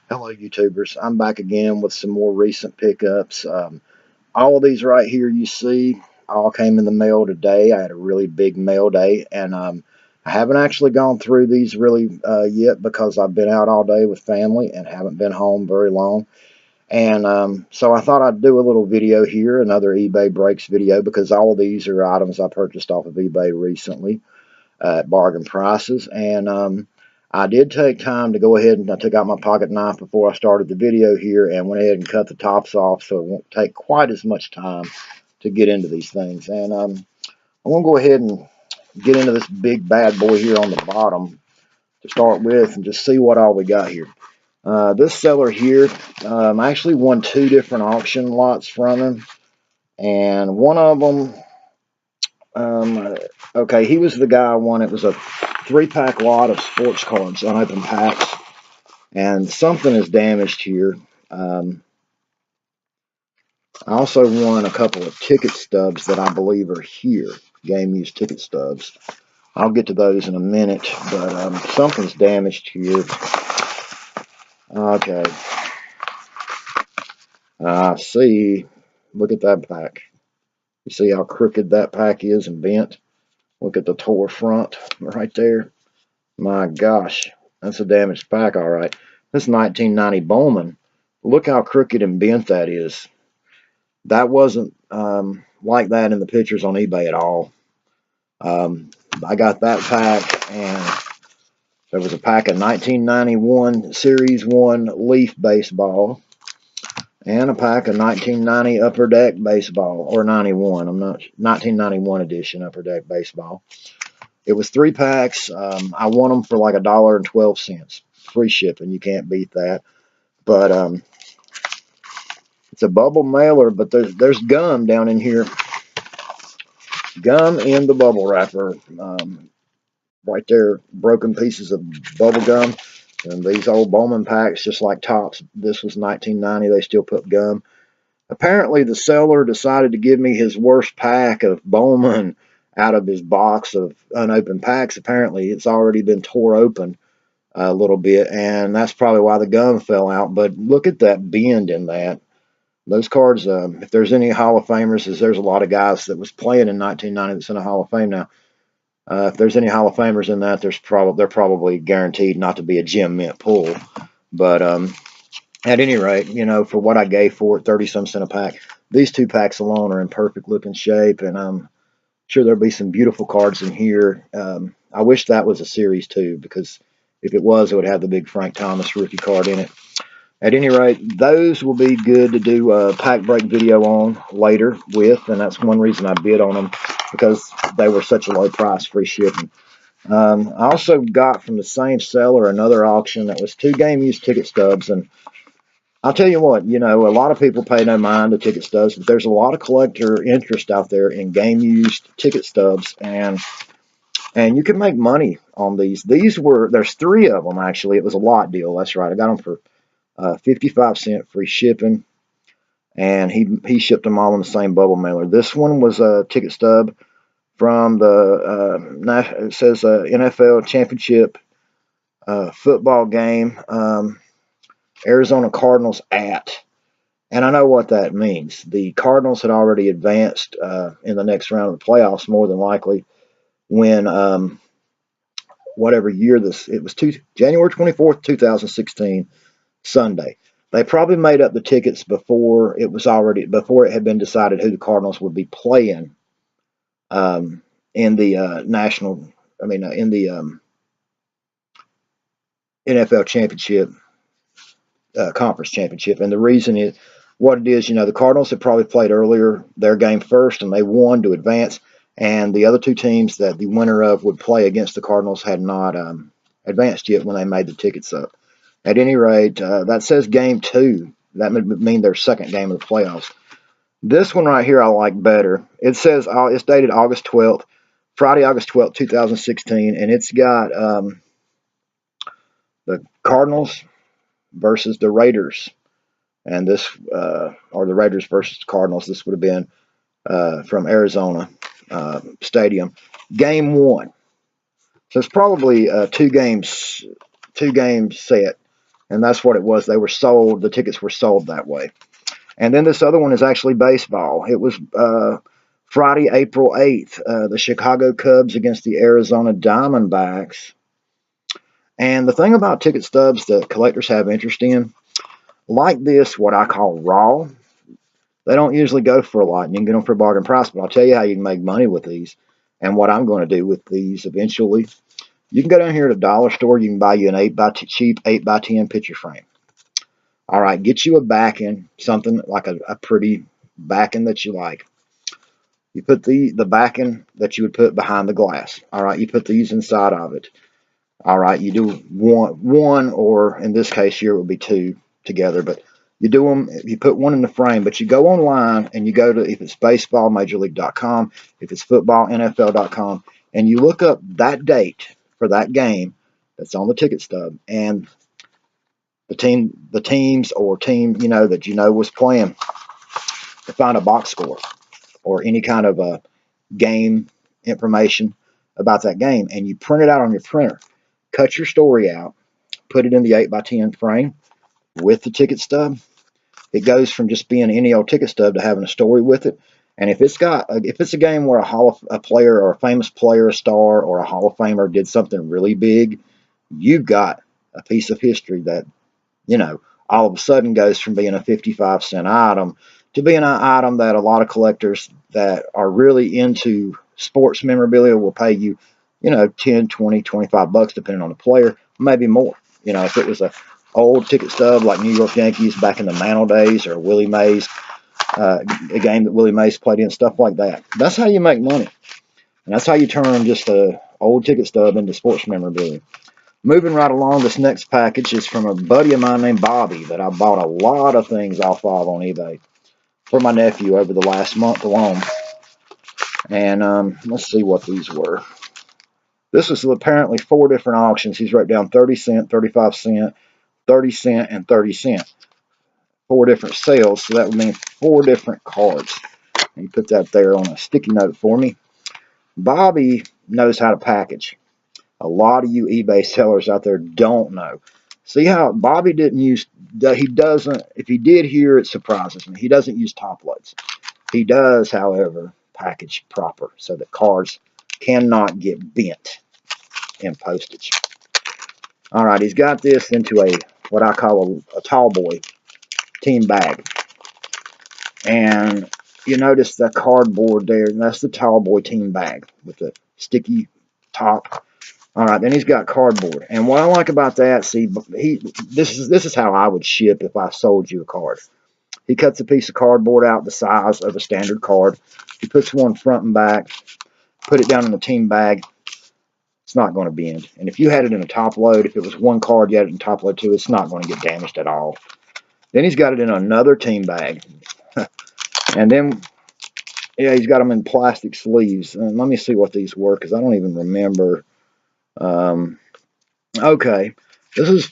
Hello, YouTubers. I'm back again with some more recent pickups. All of these right here you see all came in the mail today. I had a really big mail day, and I haven't actually gone through these really yet because I've been out all day with family and haven't been home very long. And so I thought I'd do a little video here, another eBay breaks video, because all of these are items I purchased off of eBay recently at bargain prices. And I did take time to go ahead and I took out my pocket knife before I started the video here and went ahead and cut the tops off so it won't take quite as much time to get into these things. And I'm going to go ahead and get into this big bad boy here on the bottom to start with and just see what all we got here. This seller here, I actually won two different auction lots from him, and one of them, okay, he was the guy I won. It was a three-pack lot of sports cards, unopened packs, and something is damaged here. I also won a couple of ticket stubs that I believe are here, game used ticket stubs. I'll get to those in a minute, but something's damaged here. Okay, see, look at that pack. You see how crooked that pack is and bent? Look at the tore front right there. My gosh, that's a damaged pack, all right. This 1990 Bowman, look how crooked and bent that is. That wasn't like that in the pictures on eBay at all. I got that pack, and there was a pack of 1991 Series 1 Leaf baseball and a pack of 1990 Upper Deck baseball, or 91. I'm not 1991 edition Upper Deck baseball. It was three packs. I won them for like $1.12. Free shipping. You can't beat that. But it's a bubble mailer, but there's gum down in here. Gum in the bubble wrapper. Right there, broken pieces of bubble gum. And these old Bowman packs, just like Tops, this was 1990. They still put gum. Apparently, the seller decided to give me his worst pack of Bowman out of his box of unopened packs. Apparently, it's already been tore open a little bit, and that's probably why the gum fell out. But look at that bend in that. Those cards, if there's any Hall of Famers, there's a lot of guys that was playing in 1990 that's in a Hall of Fame now. If there's any Hall of Famers in that, they're probably guaranteed not to be a gem mint pull. But at any rate, you know, for what I gave for it, 30-some cent a pack, these two packs alone are in perfect looking shape, and I'm sure there'll be some beautiful cards in here. I wish that was a series too, because if it was, it would have the big Frank Thomas rookie card in it. At any rate, those will be good to do a pack break video on later with, and that's one reason I bid on them, because they were such a low price, free shipping. I also got from the same seller another auction that was two game used ticket stubs, and I'll tell you what, you know, a lot of people pay no mind to ticket stubs, but there's a lot of collector interest out there in game used ticket stubs, and you can make money on these. There's three of them actually. It was a lot deal. That's right. I got them for 55 cents free shipping, and he shipped them all in the same bubble mailer. This one was a ticket stub from the it says NFL championship football game, Arizona Cardinals at. And I know what that means. The Cardinals had already advanced in the next round of the playoffs, more than likely, when whatever year it was, January 24th, 2016, Sunday. They probably made up the tickets before it had been decided who the Cardinals would be playing in the in the NFL championship, conference championship. And the reason is what it is, you know, the Cardinals had probably played earlier their game first and they won to advance. And the other two teams that the winner of would play against the Cardinals had not advanced yet when they made the tickets up. At any rate, that says game two. That would mean their second game of the playoffs. This one right here I like better. It says it's dated August 12th, Friday, August 12th, 2016, and it's got the Cardinals versus the Raiders. And this, or the Raiders versus Cardinals, this would have been from Arizona Stadium. Game one. So it's probably two game set. And that's what it was. They were sold. The tickets were sold that way. And then this other one is actually baseball. It was Friday, April 8th, the Chicago Cubs against the Arizona Diamondbacks. And the thing about ticket stubs that collectors have interest in, like this, what I call raw, they don't usually go for a lot. And you can get them for a bargain price, but I'll tell you how you can make money with these and what I'm going to do with these eventually. You can go down here to a dollar store. You can buy you an cheap 8x10 picture frame. All right, get you a backing, something like a pretty backing that you like. You put the backing that you would put behind the glass. All right, you put these inside of it. All right, you do one, or in this case here it would be two together, but you do them, you put one in the frame, but you go online and you go to, if it's baseball, majorleague.com, if it's football, NFL.com, and you look up that date for that game that's on the ticket stub, and the teams or team, that was playing, to find a box score or any kind of a game information about that game, and you print it out on your printer. Cut your story out, put it in the 8x10 frame with the ticket stub. It goes from just being any old ticket stub to having a story with it. And if it's a game where a player or a famous player, a star or a Hall of Famer did something really big, you've got a piece of history that, all of a sudden goes from being a 55-cent item to being an item that a lot of collectors that are really into sports memorabilia will pay you, 10, 20, 25 bucks, depending on the player, maybe more. If it was a old ticket stub like New York Yankees back in the Mantle days, or Willie Mays, a game that Willie Mays played in, stuff like that. That's how you make money. And that's how you turn just a old ticket stub into sports memorabilia. Moving right along, this next package is from a buddy of mine named Bobby that I bought a lot of things off of on eBay for my nephew over the last month alone. And let's see what these were. This was apparently 4 different auctions. He's wrote down 30 cent, 35 cent, 30 cent, and 30 cent. 4 different sales, so that would mean 4 different cards. And he put that there on a sticky note for me. Bobby knows how to package. A lot of you eBay sellers out there don't know. See how Bobby didn't use, he doesn't, if he did here, it surprises me. He doesn't use top loads. He does, however, package proper so that cards cannot get bent in postage. All right, he's got this into what I call a tall boy team bag. And you notice the cardboard there, and that's the tall boy team bag with the sticky top. All right, then he's got cardboard. And what I like about that, see, this is how I would ship if I sold you a card. He cuts a piece of cardboard out the size of a standard card. He puts one front and back, put it down in the team bag. It's not going to bend. And if you had it in a top load, if it was one card, you had it in top load too, it's not going to get damaged at all. Then he's got it in another team bag. And then, yeah, he's got them in plastic sleeves. And let me see what these were, because I don't even remember. Okay, this is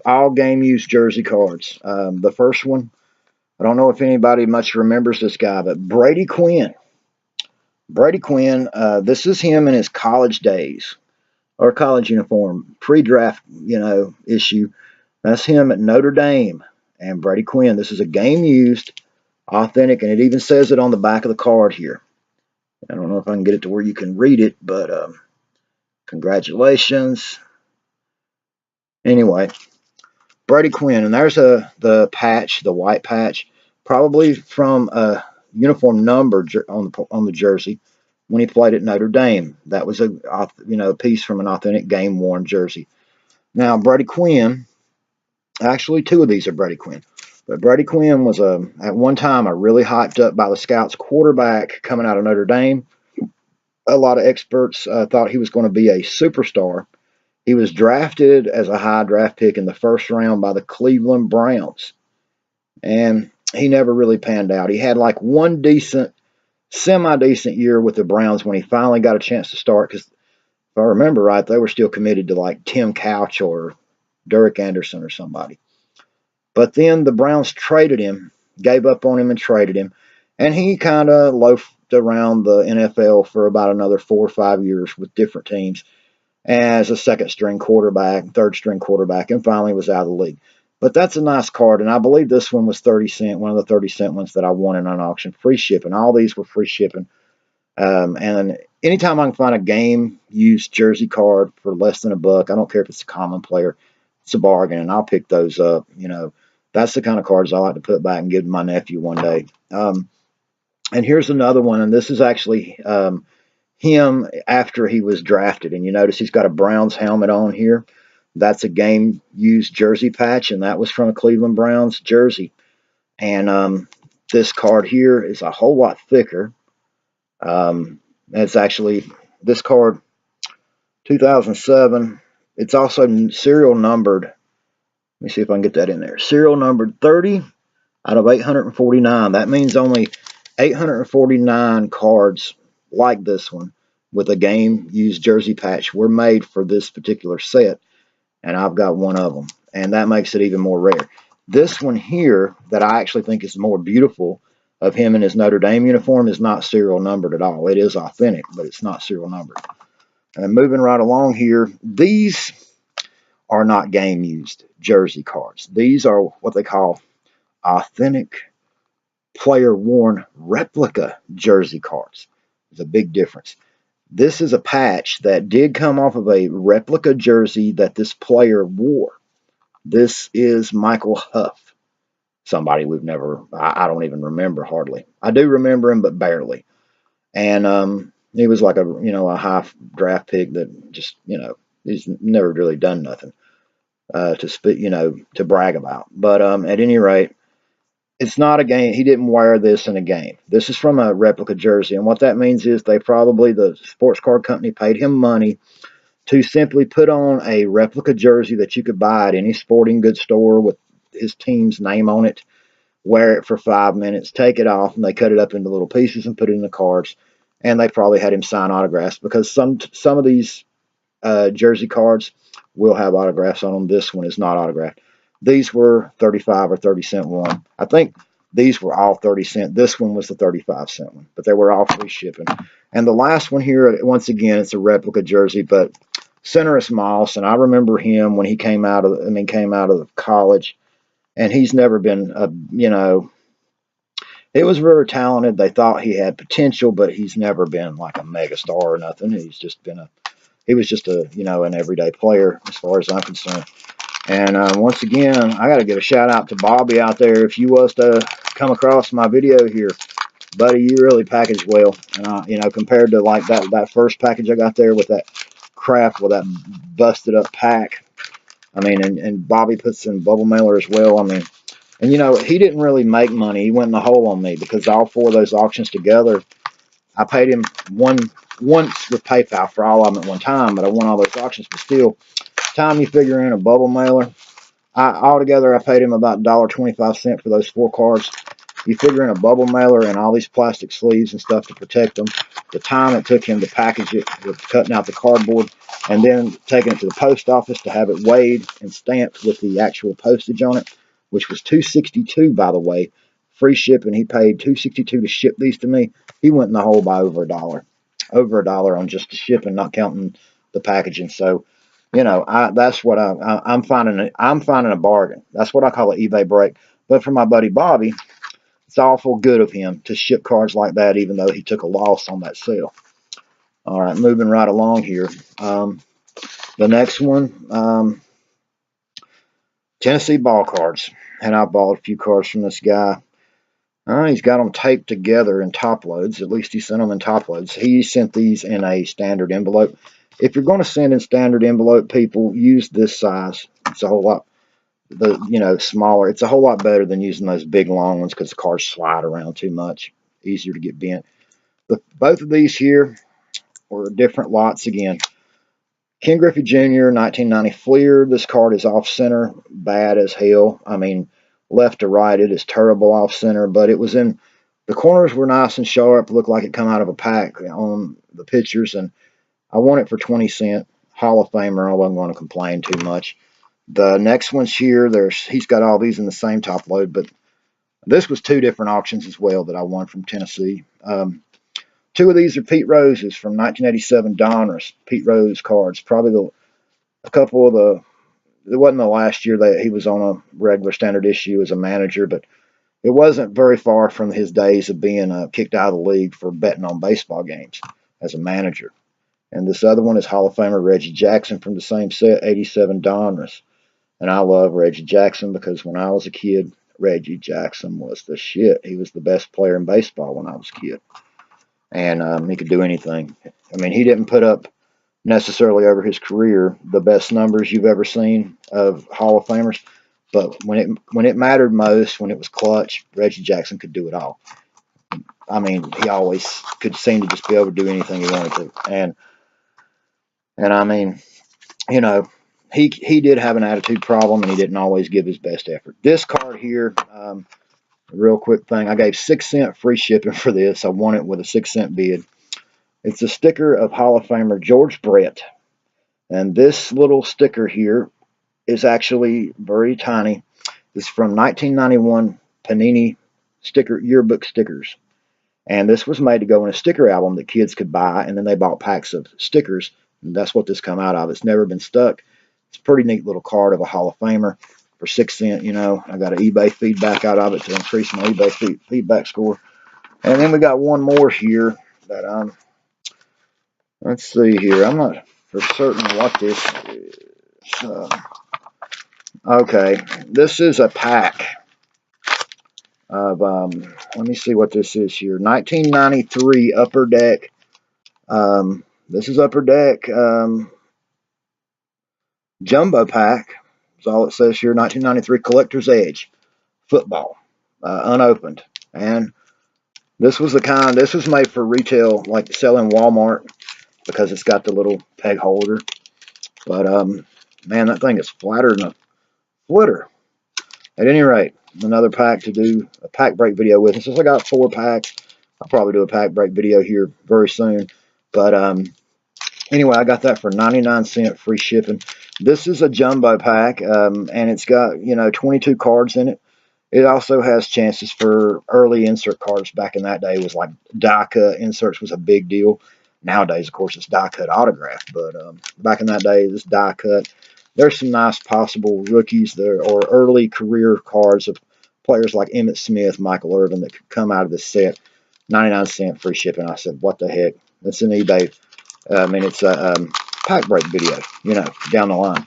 all game used jersey cards. The first one, I don't know if anybody much remembers this guy, but Brady Quinn. Brady Quinn, this is him in his college days, or college uniform, pre-draft, issue. That's him at Notre Dame. And Brady Quinn, this is a game used, authentic, and it even says it on the back of the card here. I don't know if I can get it to where you can read it, but congratulations. Anyway, Brady Quinn, and there's the patch, the white patch, probably from a uniform number on the jersey when he played at Notre Dame. That was a piece from an authentic game worn jersey. Now Brady Quinn, actually 2 of these are Brady Quinn, but Brady Quinn was at one time a really hyped up by the scouts quarterback coming out of Notre Dame. A lot of experts thought he was going to be a superstar. He was drafted as a high draft pick in the first round by the Cleveland Browns. And he never really panned out. He had like one semi-decent year with the Browns when he finally got a chance to start. Because if I remember right, they were still committed to like Tim Couch or Derek Anderson or somebody. But then the Browns traded him, gave up on him and traded him. And he kind of loafed around the NFL for about another 4 or 5 years with different teams. as a second string quarterback, third string quarterback, and finally was out of the league. But that's a nice card, and I believe this one was 30 cent, one of the 30-cent ones that I won in an auction. Free shipping. All these were free shipping. And anytime I can find a game used jersey card for less than $1, I don't care if it's a common player, it's a bargain, and I'll pick those up. You know, that's the kind of cards I like to put back and give to my nephew one day. And here's another one, and this is actually him after he was drafted. And you notice he's got a Browns helmet on here. That's a game used jersey patch, and that was from a Cleveland Browns jersey. And this card here is a whole lot thicker. It's actually this card, 2007. It's also serial numbered. Let me see if I can get that in there. Serial numbered 30 out of 849. That means only 849 cards like this one with a game used jersey patch were made for this particular set, and I've got one of them, and that makes it even more rare. This one here that I actually think is more beautiful of him in his Notre Dame uniform is not serial numbered at all. It is authentic, but it's not serial numbered. And moving right along here, these are not game used jersey cards. These are what they call authentic player worn replica jersey cards. There's a big difference. This is a patch that did come off of a replica jersey that this player wore. This is Michael Huff, somebody we've never, I don't even remember hardly. I do remember him, but barely. And he was like a high draft pick that just, he's never really done nothing to brag about. But at any rate, it's not a game. He didn't wear this in a game. This is from a replica jersey. And what that means is the sports card company paid him money to simply put on a replica jersey that you could buy at any sporting goods store with his team's name on it, wear it for 5 minutes, take it off, and they cut it up into little pieces and put it in the cards. And they probably had him sign autographs because some of these jersey cards will have autographs on them. This one is not autographed. These were 35 or 30-cent one. I think these were all 30 cent. This one was the 35-cent one, but they were all free shipping. And the last one here, once again, it's a replica jersey, but Centerus Moss, and I remember him when he came out of college, and he's never been he was very talented. They thought he had potential, but he's never been like a mega star or nothing. He was just an everyday player as far as I'm concerned. And once again, I got to give a shout out to Bobby out there. If you was to come across my video here, buddy, you really packaged well. And compared to like that first package I got there with that crap, with that busted up pack. I mean, and Bobby puts in bubble mailer as well. I mean, and he didn't really make money. He went in the hole on me because all 4 of those auctions together, I paid him once with PayPal for all of them at one time, but I won all those auctions. But still, time you figure in a bubble mailer, altogether I paid him about $1.25 for those 4 cards. You figure in a bubble mailer and all these plastic sleeves and stuff to protect them, the time it took him to package it with cutting out the cardboard and then taking it to the post office to have it weighed and stamped with the actual postage on it, which was $2.62, by the way, free shipping. He paid $2.62 to ship these to me. He went in the hole by over $1 on just the shipping, not counting the packaging. So, that's what I'm finding. I'm finding a bargain. That's what I call an eBay break. But for my buddy Bobby, it's awful good of him to ship cards like that, even though he took a loss on that sale. All right, moving right along here. The next one, Tennessee ball cards. And I bought a few cards from this guy. He's got them taped together in top loads. At least he sent them in top loads. He sent these in a standard envelope. If you're going to send in standard envelope, people, use this size. It's a whole lot smaller. It's a whole lot better than using those big long ones because the cards slide around too much. Easier to get bent. Both of these here were different lots again. Ken Griffey Jr., 1990 Fleer. This card is off center, bad as hell. I mean, left to right, it is terrible off center, but it was in the corners were nice and sharp, looked like it come out of a pack on the pictures, and I won it for 20 cents. Hall of Famer. I wasn't going to complain too much. The next one's here. He's got all these in the same top load, but this was 2 different auctions as well that I won from Tennessee. Two of these are Pete Rose's from 1987 Donruss, Pete Rose cards. Probably a couple of it wasn't the last year that he was on a regular standard issue as a manager, but it wasn't very far from his days of being kicked out of the league for betting on baseball games as a manager. And this other one is Hall of Famer Reggie Jackson from the same set, 87 Donruss. And I love Reggie Jackson because when I was a kid, Reggie Jackson was the shit. He was the best player in baseball when I was a kid. And he could do anything. I mean, he didn't put up necessarily over his career the best numbers you've ever seen of Hall of Famers, but when it mattered most, when it was clutch, Reggie Jackson could do it all. I mean, he always could seem to just be able to do anything he wanted to. And I mean, you know, he did have an attitude problem, and he didn't always give his best effort. This card here, real quick thing, I gave 6 cents free shipping for this. I won it with a 6 cent bid. It's a sticker of Hall of Famer George Brett. And this little sticker here is actually very tiny. It's from 1991 Panini yearbook stickers. And this was made to go in a sticker album that kids could buy, and then they bought packs of stickers. And that's what this come out of. It's never been stuck. It's a pretty neat little card of a Hall of Famer for 6 cents. You know, I got an eBay feedback out of it to increase my eBay feedback score. And then we got one more here that let's see here. I'm not for certain what this is. Okay, this is a pack of, let me see what this is here. 1993 Upper Deck. This is Upper Deck Jumbo Pack. That's all it says here. 1993 Collector's Edge Football, unopened. And this was made for retail, like selling Walmart, because it's got the little peg holder. But man, that thing is flatter than a flitter. At any rate, another pack to do a pack break video with. And since I got 4 packs, I'll probably do a pack break video here very soon. But anyway, I got that for 99 cents free shipping. This is a jumbo pack, and it's got, 22 cards in it. It also has chances for early insert cards. Back in that day, it was like die cut inserts was a big deal. Nowadays, of course, it's die cut autograph. But back in that day, this die cut. There's some nice possible rookies there or early career cards of players like Emmitt Smith, Michael Irvin that could come out of this set. 99 cent free shipping. I said, what the heck? It's an eBay. I mean, it's a pack break video, down the line.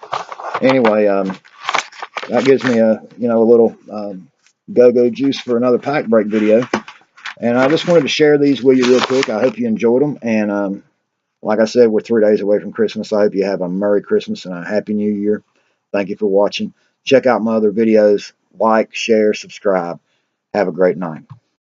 Anyway, that gives me a little go-go juice for another pack break video. And I just wanted to share these with you real quick. I hope you enjoyed them. And like I said, we're 3 days away from Christmas. I hope you have a Merry Christmas and a Happy New Year. Thank you for watching. Check out my other videos. Like, share, subscribe. Have a great night.